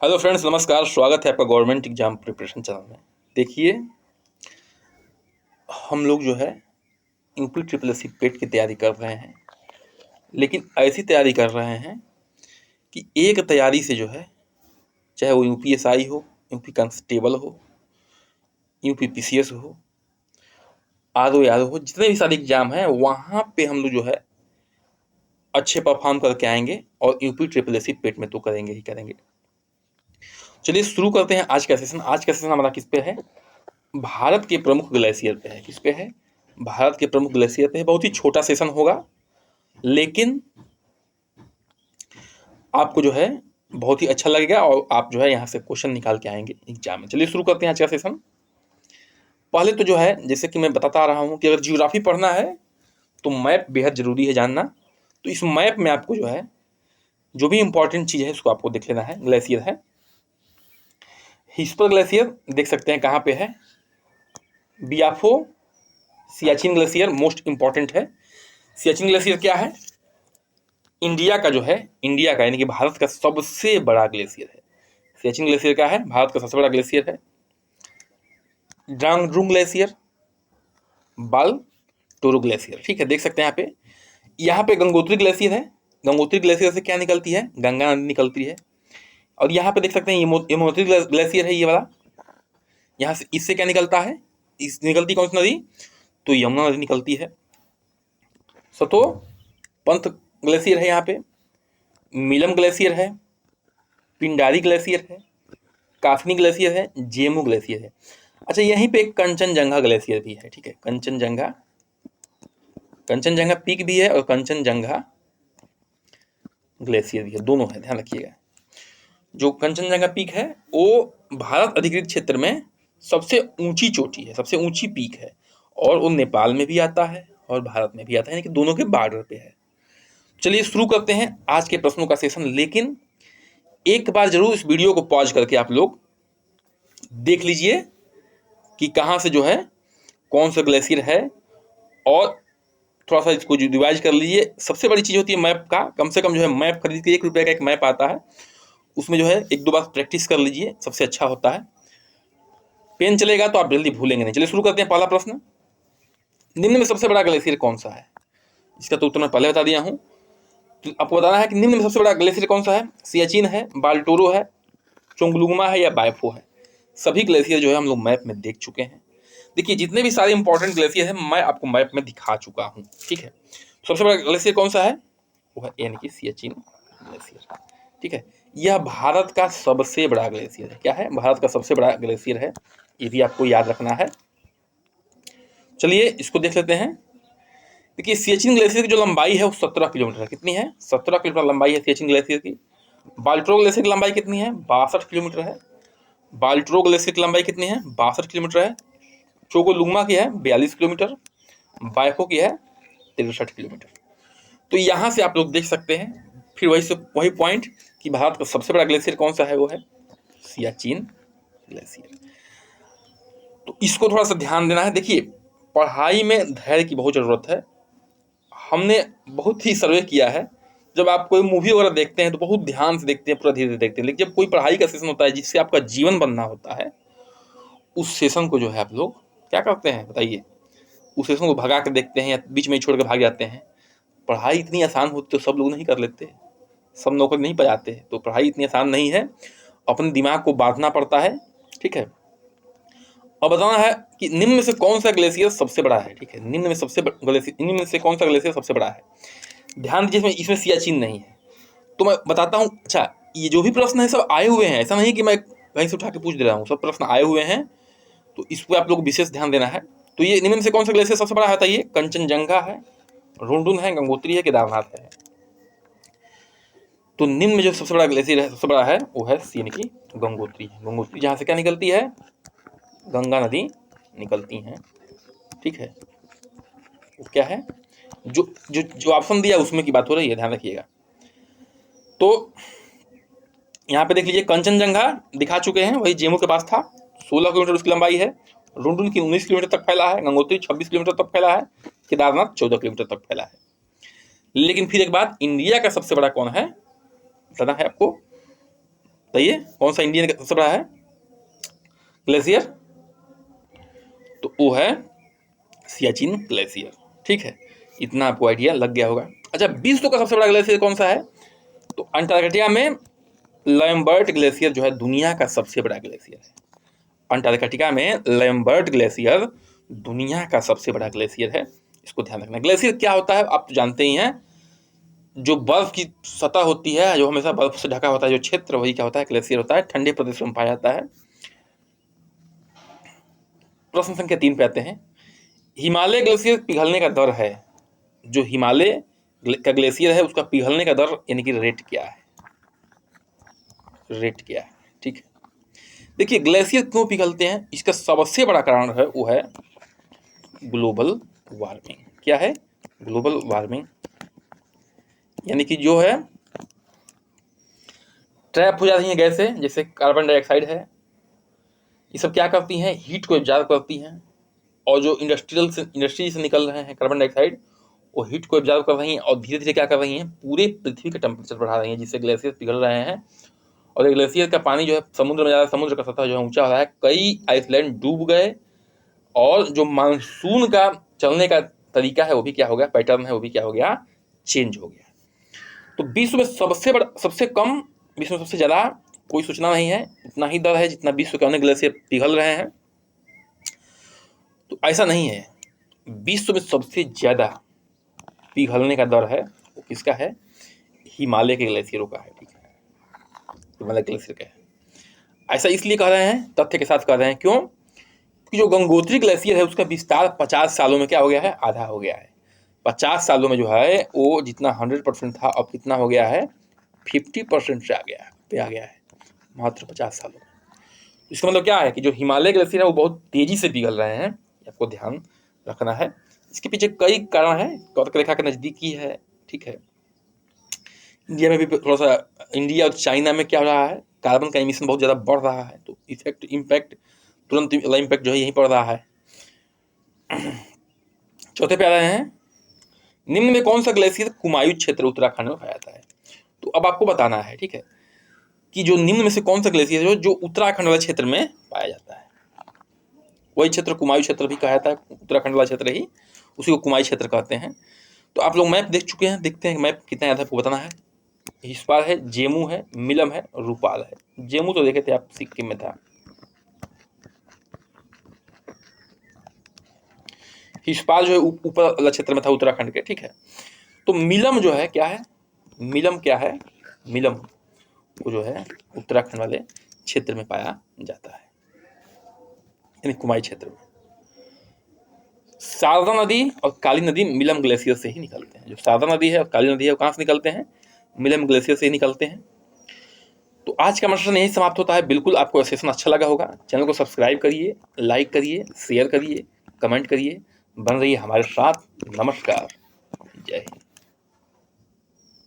Hello friends, नमस्कार। स्वागत है आपका गवर्नमेंट एग्जाम प्रिपरेशन चैनल में। देखिए, हम लोग जो है यूपी ट्रिपल एस सी पेट की तैयारी कर रहे हैं, लेकिन ऐसी तैयारी कर रहे हैं कि एक तैयारी से जो है, चाहे वो यूपी एस आई हो, यूपी कांस्टेबल हो, यूपी पी सी एस हो, आर ओ यादव हो, जितने भी सारे एग्जाम हैं वहाँ पे हम लोग जो है अच्छे परफॉर्म करके आएंगे और यूपी ट्रिपल एस सी पेट में तो करेंगे ही करेंगे। चलिए शुरू करते हैं आज का सेशन। आज का सेशन हमारा किस पे है? भारत के प्रमुख ग्लेशियर पे है। किस पे है? भारत के प्रमुख ग्लेशियर पे है। बहुत ही छोटा सेशन होगा, लेकिन आपको जो है बहुत ही अच्छा लगेगा और आप जो है यहाँ से क्वेश्चन निकाल के आएंगे एग्जाम में। चलिए शुरू करते हैं आज का सेशन। पहले तो जो है, जैसे कि मैं बताता आ रहा हूँ कि अगर जियोग्राफी पढ़ना है तो मैप बेहद जरूरी है जानना। तो इस मैप में आपको जो है जो भी इंपॉर्टेंट चीज़ है उसको आपको देख लेना है। ग्लेशियर है, हिस्पर ग्लेशियर देख सकते हैं कहाँ पे है। बियाफो सियाचिन ग्लेशियर मोस्ट इंपॉर्टेंट है। सियाचिन ग्लेशियर क्या है? इंडिया का जो है, इंडिया का यानी कि भारत का सबसे बड़ा ग्लेशियर है। सियाचिन ग्लेशियर क्या है? भारत का सबसे बड़ा ग्लेशियर है। ड्रांगड्रुंग ग्लेशियर, बाल टोरो ग्लेशियर, ठीक है, देख सकते हैं यहाँ पे गंगोत्री ग्लेशियर है। गंगोत्री ग्लेशियर से क्या निकलती है? गंगा नदी निकलती है। और यहाँ पे देख सकते हैं यमुनोत्री ग्लेशियर है ये वाला। यहाँ से इससे क्या निकलता है? इस निकलती कौन सी नदी? तो यमुना नदी निकलती है। सतो पंथ ग्लेशियर है यहाँ पे, मिलम ग्लेशियर है, पिंडारी ग्लेशियर है, काफनी ग्लेशियर है, जेमू ग्लेशियर है। अच्छा, यहीं पे एक कंचनजंगा ग्लेशियर भी है, ठीक है, कंचनजंगा, कंचनजंगा पीक भी है और कंचनजंगा ग्लेशियर भी है, दोनों है, ध्यान रखिएगा। जो कंचनजंगा पीक है वो भारत अधिकृत क्षेत्र में सबसे ऊंची चोटी है, सबसे ऊंची पीक है, और वो नेपाल में भी आता है और भारत में भी आता है, यानी कि दोनों के बॉर्डर पे है। चलिए शुरू करते हैं आज के प्रश्नों का सेशन। लेकिन एक बार जरूर इस वीडियो को पॉज करके आप लोग देख लीजिए कि कहाँ से जो है कौन सा ग्लेशियर है, और थोड़ा सा इसको रिवाइज कर लीजिए। सबसे बड़ी चीज़ होती है मैप का, कम से कम जो है मैप खरीद के, 1 रुपये का एक मैप आता है, उसमें जो है 1-2 बार प्रैक्टिस कर लीजिए, सबसे अच्छा होता है। पेन चलेगा तो आप जल्दी भूलेंगे नहीं। चलिए शुरू करते हैं। पहला प्रश्न, निम्न में सबसे बड़ा ग्लेशियर कौन सा है? इसका तो उत्तर मैं पहले बता दिया हूँ। तो आपको बताना है कि निम्न में सबसे बड़ा ग्लेशियर कौन सा है। सियाचिन है, बाल्टोरो है, चोंगलुंगमा है या बायफो है। सभी ग्लेशियर जो है हम लोग मैप में देख चुके हैं। देखिए, जितने भी सारे इंपॉर्टेंट ग्लेशियर हैं मैं आपको मैप में दिखा चुका हूँ, ठीक है। सबसे बड़ा ग्लेशियर कौन सा है? वो है यानी कि सियाचिन ग्लेशियर, ठीक है। यह भारत का सबसे बड़ा ग्लेशियर है। क्या है? भारत का सबसे बड़ा ग्लेशियर है, ये भी आपको याद रखना है। चलिए इसको देख लेते हैं। देखिए, सियाचिन ग्लेशियर की जो लंबाई है वो 17 किलोमीटर है। कितनी है? 17 किलोमीटर लंबाई है सियाचिन ग्लेशियर की। बाल्टोरो ग्लेशियर की लंबाई कितनी है? 62 किलोमीटर है। बाल्टोरो ग्लेशियर की लंबाई कितनी है? 62 किलोमीटर है। चोगोलुंगमा की है 42 किलोमीटर, बायफो की है 63 किलोमीटर। तो यहाँ से आप लोग देख सकते हैं, फिर वही पॉइंट कि भारत का सबसे बड़ा ग्लेशियर कौन सा है, वो है सियाचिन ग्लेशियर। तो इसको थोड़ा सा ध्यान देना है। देखिए, पढ़ाई में धैर्य की बहुत ज़रूरत है। हमने बहुत ही सर्वे किया है, जब आप कोई मूवी वगैरह देखते हैं तो बहुत ध्यान से देखते हैं, पूरा धीरे धीरे देखते हैं, लेकिन जब कोई पढ़ाई का सेशन होता है जिससे आपका जीवन बनना होता है, उस सेशन को जो है आप लोग क्या करते हैं बताइए? उस सेशन को भगा कर देखते हैं या बीच में ही छोड़ कर भाग जाते हैं। पढ़ाई इतनी आसान होती तो सब लोग नहीं कर लेते, सब नौकरी नहीं पाते। तो पढ़ाई इतनी आसान नहीं है, अपने दिमाग को बांधना पड़ता है, ठीक है। अब बताना है कि निम्न में से कौन सा ग्लेशियर सबसे बड़ा है, ठीक है। निम्न में से कौन सा ग्लेशियर सबसे बड़ा है? ध्यान दीजिए, इसमें सियाचिन नहीं है। तो मैं बताता हूँ। अच्छा, ये जो भी प्रश्न है सब आए हुए हैं, ऐसा नहीं कि मैं कहीं से उठा के पूछ दे रहा हूँ, सब प्रश्न आए हुए हैं, तो इस पर आप लोग विशेष ध्यान देना है। तो ये निम्न में से कौन सा ग्लेशियर सबसे बड़ा है बताइए? कंचनजंगा है, रुंडुन है, गंगोत्री है, केदारनाथ है। तो निम्न में जो सबसे बड़ा ग्लेशियर है, सबसे बड़ा है, वो है यानी कि गंगोत्री है। गंगोत्री जहाँ से क्या निकलती है? गंगा नदी निकलती हैं, ठीक है। वो क्या है? जो जो जो ऑप्शन दिया उसमें की बात हो रही है, ध्यान रखिएगा। तो यहाँ पे देख लीजिए, कंचनजंगा दिखा चुके हैं, वही जेमू के पास था, 16 किलोमीटर उसकी लंबाई है। रुंडुन की 19 किलोमीटर तक फैला है, गंगोत्री 26 किलोमीटर तक फैला है, केदारनाथ 14 किलोमीटर तक फैला है। लेकिन फिर एक बात, इंडिया का सबसे बड़ा कौन है बताना है आपको। बताइए कौन सा इंडिया का सबसे बड़ा है ग्लेशियर? तो वो है सियाचिन ग्लेशियर। ठीक है, इतना आपको आइडिया लग गया होगा। अच्छा, विश्व का सबसे बड़ा ग्लेशियर कौन सा है? तो अंटार्कटिका में लैम्बर्ट ग्लेशियर जो है दुनिया का सबसे बड़ा ग्लेशियर है। अंटार्कटिका में लैम्बर्ट ग्लेशियर दुनिया का सबसे बड़ा ग्लेशियर है, इसको ध्यान रखना। ग्लेशियर क्या होता है आप तो जानते ही हैं, जो बर्फ की सतह होती है, जो हमेशा बर्फ से ढका होता है जो क्षेत्र, वही क्या होता है ग्लेशियर होता है, ठंडे प्रदेश में पाया जाता है। प्रश्न संख्या 3 पे आते हैं, हिमालय ग्लेशियर पिघलने का दर है, जो हिमालय का ग्लेशियर है उसका पिघलने का दर यानी कि रेट क्या है? रेट क्या है? ठीक है, देखिए ग्लेशियर क्यों पिघलते हैं, इसका सबसे बड़ा कारण है वो है ग्लोबल वार्मिंग। क्या है? ग्लोबल वार्मिंग, यानी कि जो है ट्रैप हो जाती हैं गैसें, जैसे कार्बन डाइऑक्साइड है, ये सब क्या करती हैं, हीट को एब्जॉर्ब करती हैं, और जो इंडस्ट्री से निकल रहे हैं कार्बन डाइऑक्साइड, वो हीट को एब्जॉर्ब कर रही हैं और धीरे धीरे क्या कर रही हैं, पूरे पृथ्वी का टेम्परेचर बढ़ा रही हैं, जिससे ग्लेशियर पिघल रहे हैं। और ये ग्लेशियर का पानी जो है समुद्र में जा रहा है, समुद्र का सतह जो है ऊंचा हो रहा है, कई आइसलैंड डूब गए, और जो मानसून का चलने का तरीका है वो भी क्या हो गया, पैटर्न है वो भी क्या हो गया, चेंज हो गया। तो विश्व में सबसे बड़ा, सबसे कम, विश्व में सबसे ज़्यादा कोई सूचना नहीं है, उतना ही दर है जितना विश्व के अन्य ग्लेशियर पिघल रहे हैं। तो ऐसा नहीं है, विश्व में सबसे ज़्यादा पिघलने का दर है वो किसका है, हिमालय के ग्लेशियरों का है। ठीक है, हिमालय ग्लेशियर का है। ऐसा इसलिए कह रहे हैं, तथ्य के साथ कह रहे हैं, क्यों कि जो गंगोत्री ग्लेशियर है उसका विस्तार 50 सालों में क्या हो गया है, आधा हो गया है। 50 सालों में जो है वो जितना 100% था अब कितना हो गया है, 50% से आ गया है मात्र 50 सालों में। इसका मतलब क्या है कि जो हिमालय ग्लेशियर है वो बहुत तेजी से पिघल रहे हैं, आपको ध्यान रखना है। इसके पीछे कई कारण हैं, कर्क रेखा के नज़दीकी है। ठीक है, इंडिया में भी थोड़ा सा, इंडिया और चाइना में क्या हो रहा है, कार्बन का एमिशन बहुत ज़्यादा बढ़ रहा है, तो इम्पैक्ट तुरंत इम्पैक्ट जो है यहीं पड़ रहा है। चौथे पे आ रहे हैं, निम्न में कौन सा ग्लेशियर कुमायूं क्षेत्र उत्तराखंड में पाया जाता है? तो अब आपको बताना है, ठीक है, कि जो निम्न में से कौन सा ग्लेशियर है जो उत्तराखंड वाले क्षेत्र में पाया जाता है। वही क्षेत्र कुमायूं क्षेत्र भी कहा जाता है, उत्तराखंड वाला क्षेत्र ही, उसी को कुमायूं क्षेत्र कहते हैं। तो आप लोग मैप देख चुके हैं, देखते हैं मैप कितना याद है आपको बताना है। इस बार है जेमू है, मिलम है, रूपाल है। जेमू तो देखे थे आप, सिक्किम में था। हिस्पाल जो है ऊपर वाला क्षेत्र में था उत्तराखंड के। ठीक है, तो मिलम जो है क्या है, मिलम क्या है, मिलम वो जो है उत्तराखंड वाले क्षेत्र में पाया जाता है, यानी कुमायूं क्षेत्र में। शारदा नदी और काली नदी मिलम ग्लेशियर से ही निकलते हैं। जो शारदा नदी है और काली नदी है वो कहाँ से निकलते हैं, मिलम ग्लेशियर से ही निकलते हैं। तो आज का सेशन यही समाप्त होता है। बिल्कुल आपको सेशन अच्छा लगा होगा, चैनल को सब्सक्राइब करिए, लाइक करिए, शेयर करिए, कमेंट करिए, बन रहिए हमारे साथ। नमस्कार, जय हिंद।